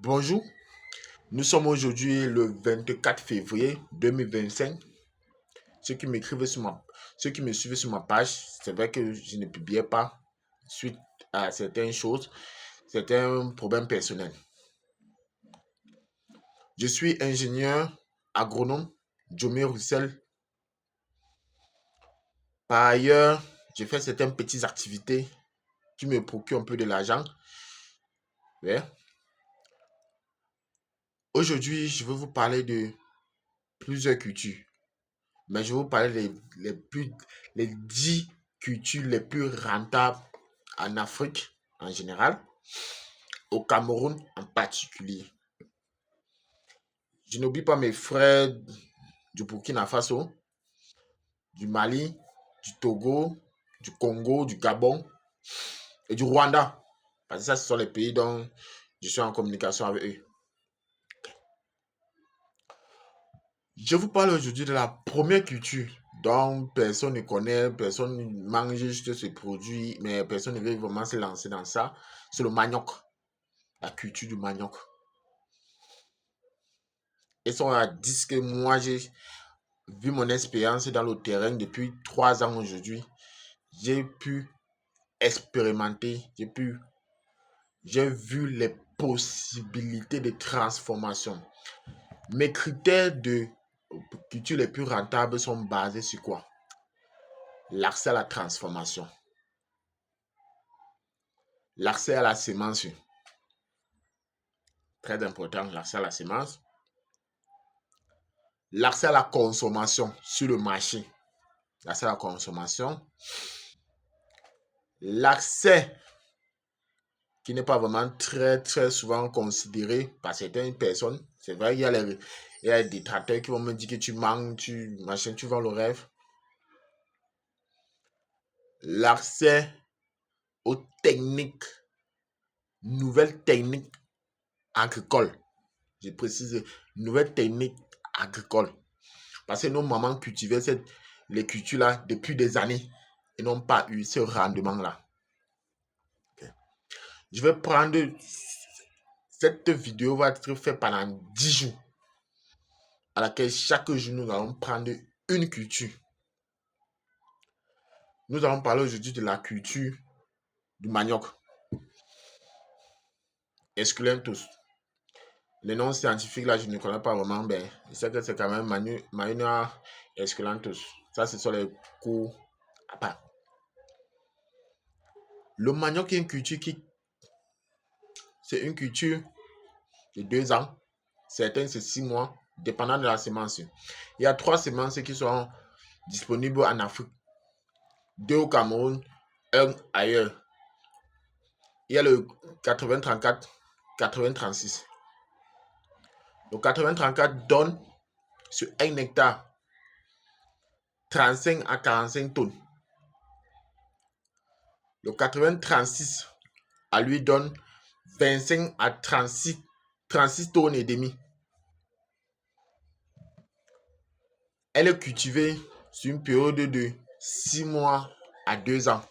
Bonjour, nous sommes aujourd'hui le 24 février 2025. Ceux qui m'écrivent sur ma, Ceux qui me suivent sur ma page, c'est vrai que je ne publiais pas suite à certaines choses, certains problèmes personnels. Je suis ingénieur agronome, Jomé Roussel. Par ailleurs, j'ai fait certaines petites activités qui me procurent un peu de l'argent. Ouais. Aujourd'hui, je vais vous parler de plusieurs cultures. Mais je vais vous parler les 10 cultures les plus rentables en Afrique en général, au Cameroun en particulier. Je n'oublie pas mes frères du Burkina Faso, du Mali, du Togo, du Congo, du Gabon et du Rwanda. Parce que ça, ce sont les pays dont je suis en communication avec eux. Je vous parle aujourd'hui de la première culture dont personne ne connaît, personne ne mange juste ce produit, mais personne ne veut vraiment se lancer dans ça. C'est le manioc, la culture du manioc. Et ça, on dit que moi, j'ai vu mon expérience dans le terrain depuis 3 ans aujourd'hui. J'ai pu expérimenter, j'ai vu les possibilités de transformation. Mes critères de culture les plus rentables sont basés sur quoi? L'accès à la transformation, l'accès à la semence, très important, l'accès à la semence, l'accès à la consommation sur le marché, l'accès à la consommation, l'accès qui n'est pas vraiment très souvent considéré par certaines personnes. C'est vrai, il y a des détracteurs qui vont me dire que tu manques, tu vends le rêve. L'accès aux techniques, nouvelles techniques agricoles. Je précise, nouvelles techniques agricoles. Parce que nos mamans cultivaient les cultures-là depuis des années et n'ont pas eu ce rendement-là. Okay. Je vais prendre cette vidéo va être faite pendant 10 jours, à laquelle chaque jour nous allons prendre une culture. Nous allons parler aujourd'hui de la culture du manioc, Esculentus. Les noms scientifiques là, je ne connais pas vraiment bien. Je sais que c'est quand même Maina Esculentus. Ça, ce sont les cours à part. Le manioc est une culture c'est une culture de 2 ans. Certains, c'est 6 mois, dépendant de la semence. Il y a 3 semences qui sont disponibles en Afrique. 2 au Cameroun, 1 ailleurs. Il y a le 80-34, 80-36. Le 80-34 donne sur 1 hectare 35 à 45 tonnes. Le 80-36 à lui donne 25 à 36 tonnes et demi. Elle est cultivée sur une période de 6 mois à 2 ans.